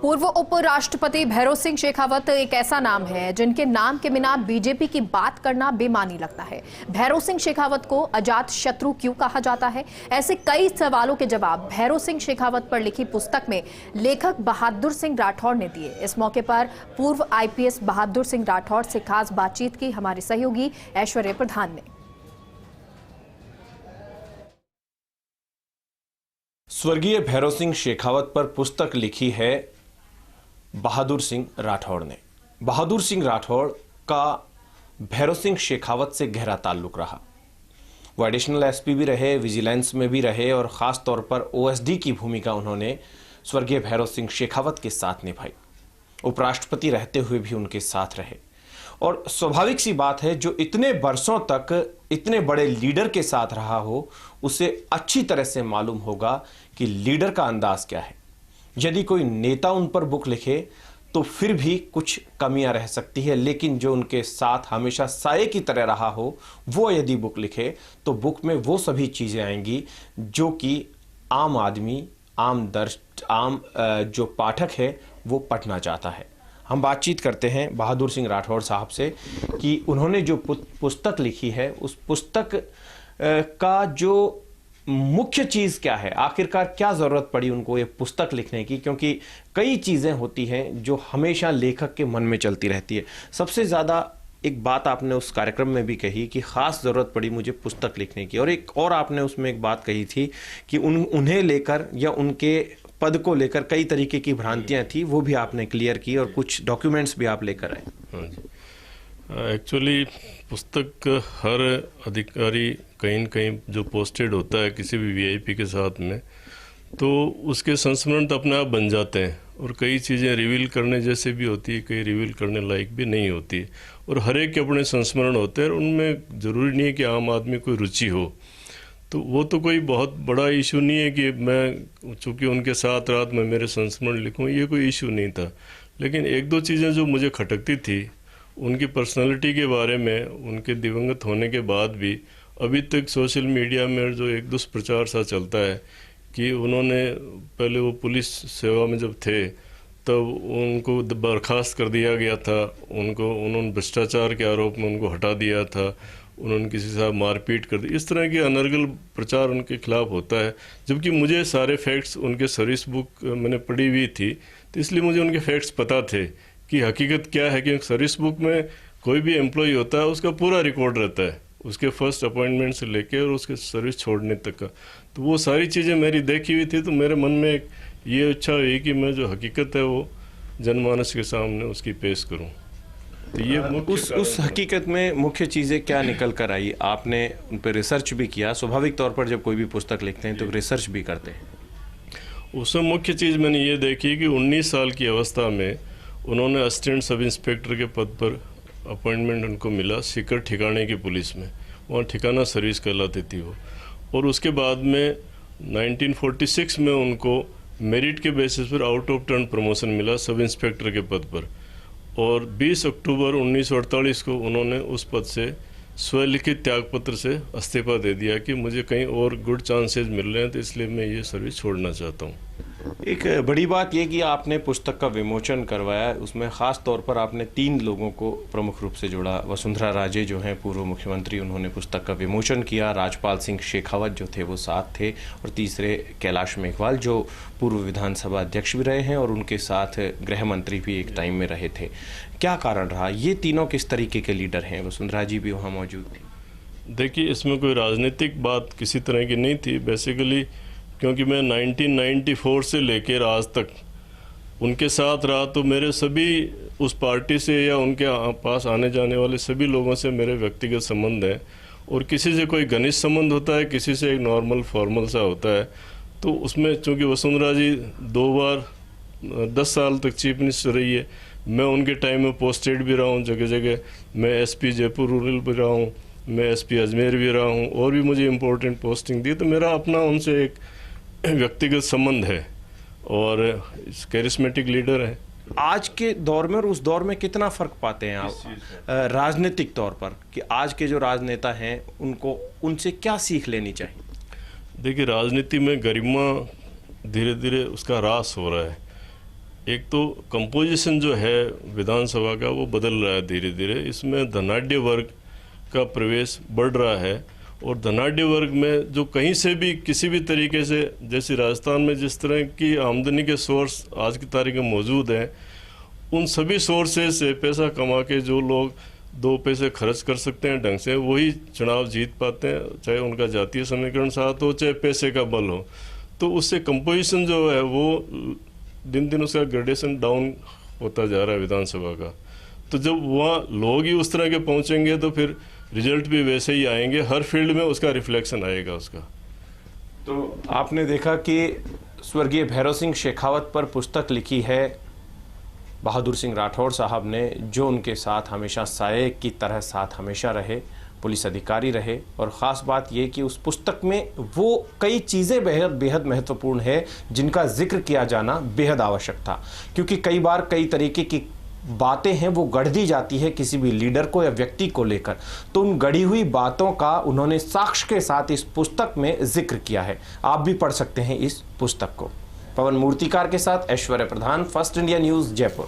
पूर्व उपराष्ट्रपति भैरों सिंह शेखावत एक ऐसा नाम है जिनके नाम के बिना बीजेपी की बात करना बेमानी लगता है। भैरों सिंह शेखावत को अजात शत्रु क्यों कहा जाता है? ऐसे कई सवालों के जवाब भैरों सिंह शेखावत पर लिखी पुस्तक में लेखक बहादुर सिंह राठौड़ ने दिए। इस मौके पर पूर्व आईपीएस बहादुर सिंह राठौड़ से खास बातचीत की हमारी सहयोगी ऐश्वर्या प्रधान ने। स्वर्गीय भैरों सिंह शेखावत पर पुस्तक लिखी है बहादुर सिंह राठौड़ ने। बहादुर सिंह राठौड़ का भैरों सिंह शेखावत से गहरा ताल्लुक रहा। वो एडिशनल एसपी भी रहे, विजिलेंस में भी रहे और ख़ास तौर पर ओएसडी की भूमिका उन्होंने स्वर्गीय भैरों सिंह शेखावत के साथ निभाई। उपराष्ट्रपति रहते हुए भी उनके साथ रहे और स्वाभाविक सी बात है, जो इतने बरसों तक इतने बड़े लीडर के साथ रहा हो उसे अच्छी तरह से मालूम होगा कि लीडर का अंदाज क्या है। यदि कोई नेता उन पर बुक लिखे तो फिर भी कुछ कमियां रह सकती है, लेकिन जो उनके साथ हमेशा साये की तरह रहा हो वो यदि बुक लिखे तो बुक में वो सभी चीज़ें आएंगी जो कि आम आदमी, आम जो पाठक है वो पढ़ना चाहता है। हम बातचीत करते हैं बहादुर सिंह राठौड़ साहब से कि उन्होंने जो पुस्तक लिखी है उस पुस्तक का जो मुख्य चीज़ क्या है, आखिरकार क्या ज़रूरत पड़ी उनको ये पुस्तक लिखने की, क्योंकि कई चीज़ें होती हैं जो हमेशा लेखक के मन में चलती रहती है। सबसे ज़्यादा एक बात आपने उस कार्यक्रम में भी कही कि ख़ास ज़रूरत पड़ी मुझे पुस्तक लिखने की, और एक और आपने उसमें एक बात कही थी कि उन्हें लेकर या उनके पद को लेकर कई तरीके की भ्रांतियाँ थी, वो भी आपने क्लियर की और कुछ डॉक्यूमेंट्स भी आप लेकर आए। हाँ जी, एक्चुअली पुस्तक हर अधिकारी कहीं न कहीं जो पोस्टेड होता है किसी भी वीआईपी के साथ में, तो उसके संस्मरण तो अपने आप बन जाते हैं और कई चीज़ें रिवील करने जैसे भी होती है, कई रिवील करने लायक भी नहीं होती है और हर एक के अपने संस्मरण होते हैं और उनमें ज़रूरी नहीं है कि आम आदमी कोई रुचि हो। तो वो तो कोई बहुत बड़ा इशू नहीं है कि मैं चूँकि उनके साथ रात में मेरे संस्मरण लिखूँ, ये कोई इशू नहीं था। लेकिन एक दो चीज़ें जो मुझे खटकती थी उनकी पर्सनालिटी के बारे में, उनके दिवंगत होने के बाद भी अभी तक सोशल मीडिया में जो एक दुष्प्रचार सा चलता है कि उन्होंने पहले वो पुलिस सेवा में जब थे तब उनको बर्खास्त कर दिया गया था, उन्होंने भ्रष्टाचार के आरोप में उनको हटा दिया था, उन्होंने किसी से मारपीट कर दी, इस तरह के अनर्गल प्रचार उनके खिलाफ होता है। जबकि मुझे सारे फैक्ट्स उनके सर्विस बुक मैंने पढ़ी हुई थी, तो इसलिए मुझे उनके फैक्ट्स पता थे कि हकीकत क्या है। कि सर्विस बुक में कोई भी एम्प्लॉय होता है उसका पूरा रिकॉर्ड रहता है, उसके फर्स्ट अपॉइंटमेंट से लेकर और उसके सर्विस छोड़ने तक का। तो वो सारी चीज़ें मेरी देखी हुई थी, तो मेरे मन में एक ये इच्छा हुई कि मैं जो हकीकत है वो जनमानस के सामने उसकी पेश करूं। तो ये उस हकीकत में मुख्य चीज़ें क्या निकल कर आई? आपने उन पर रिसर्च भी किया। स्वाभाविक तौर पर जब कोई भी पुस्तक लिखते हैं तो रिसर्च भी करते हैं। उसमें मुख्य चीज़ मैंने ये देखी कि 19 साल की अवस्था में उन्होंने असिस्टेंट सब इंस्पेक्टर के पद पर अपॉइंटमेंट उनको मिला सीकर ठिकाने की पुलिस में, वहाँ ठिकाना सर्विस कहलाती थी वो। और उसके बाद में 1946 में उनको मेरिट के बेसिस पर आउट ऑफ टर्न प्रमोशन मिला सब इंस्पेक्टर के पद पर, और 20 अक्टूबर 1948 को उन्होंने उस पद से स्वलिखित त्यागपत्र से इस्तीफा दे दिया कि मुझे कहीं और गुड चांसेस मिल रहे हैं, तो इसलिए मैं ये सर्विस छोड़ना चाहता हूँ। एक बड़ी बात यह कि आपने पुस्तक का विमोचन करवाया, उसमें ख़ास तौर पर आपने 3 लोगों को प्रमुख रूप से जोड़ा। वसुंधरा राजे जो हैं पूर्व मुख्यमंत्री, उन्होंने पुस्तक का विमोचन किया। राजपाल सिंह शेखावत जो थे वो साथ थे, और तीसरे कैलाश मेघवाल जो पूर्व विधानसभा अध्यक्ष भी रहे हैं और उनके साथ गृह मंत्री भी एक टाइम में रहे थे। क्या कारण रहा? ये तीनों किस तरीके के लीडर हैं? वसुंधरा जी भी वहाँ मौजूद थी। देखिए, इसमें कोई राजनीतिक बात किसी तरह की नहीं थी बेसिकली, क्योंकि मैं 1994 से लेकर आज तक उनके साथ रहा, तो मेरे सभी उस पार्टी से या उनके पास आने जाने वाले सभी लोगों से मेरे व्यक्तिगत संबंध हैं, और किसी से कोई घनिष्ठ संबंध होता है, किसी से एक नॉर्मल फॉर्मल सा होता है। तो उसमें चूँकि वसुंधरा जी 2 बार 10 साल तक चीफ मिनिस्टर रही है, मैं उनके टाइम में पोस्टेड भी रहा हूँ जगह जगह, मैं एसपी जयपुर रूरल भी रहा हूँ, मैं एसपी अजमेर भी रहा हूँ, और भी मुझे इम्पोर्टेंट पोस्टिंग दी। तो मेरा अपना उनसे एक व्यक्तिगत संबंध है और कैरिस्मेटिक लीडर है। आज के दौर में और उस दौर में कितना फ़र्क पाते हैं आप राजनीतिक तौर पर, कि आज के जो राजनेता हैं उनको उनसे क्या सीख लेनी चाहिए? देखिए, राजनीति में गरिमा धीरे धीरे उसका ह्रास हो रहा है। एक तो कंपोजिशन जो है विधानसभा का वो बदल रहा है धीरे धीरे। इसमें धनाढ़ वर्ग का प्रवेश बढ़ रहा है और धनाढ़ वर्ग में जो कहीं से भी किसी भी तरीके से, जैसे राजस्थान में जिस तरह की आमदनी के सोर्स आज की तारीख में मौजूद हैं, उन सभी सोर्सेज से पैसा कमा के जो लोग दो पैसे खर्च कर सकते हैं ढंग से, वही चुनाव जीत पाते हैं, चाहे उनका जातीय समीकरण साथ हो चाहे पैसे का बल हो। तो उससे कंपोजिशन जो है वो दिन दिन उसका ग्रेडेशन डाउन होता जा रहा है विधानसभा का। तो जब वहाँ लोग ही उस तरह के पहुँचेंगे तो फिर रिजल्ट भी वैसे ही आएंगे, हर फील्ड में उसका रिफ्लेक्शन आएगा उसका। तो आपने देखा कि स्वर्गीय भैरव सिंह शेखावत पर पुस्तक लिखी है बहादुर सिंह राठौड़ साहब ने, जो उनके साथ हमेशा साये की तरह साथ हमेशा रहे, पुलिस अधिकारी रहे। और ख़ास बात यह कि उस पुस्तक में वो कई चीज़ें बेहद महत्वपूर्ण है जिनका जिक्र किया जाना बेहद आवश्यक था, क्योंकि कई बार कई तरीके की बातें हैं वो गढ़ दी जाती है किसी भी लीडर को या व्यक्ति को लेकर। तो उन गढ़ी हुई बातों का उन्होंने साक्ष्य के साथ इस पुस्तक में जिक्र किया है। आप भी पढ़ सकते हैं इस पुस्तक को। पवन मूर्तिकार के साथ ऐश्वर्य प्रधान, फर्स्ट इंडिया न्यूज़, जयपुर।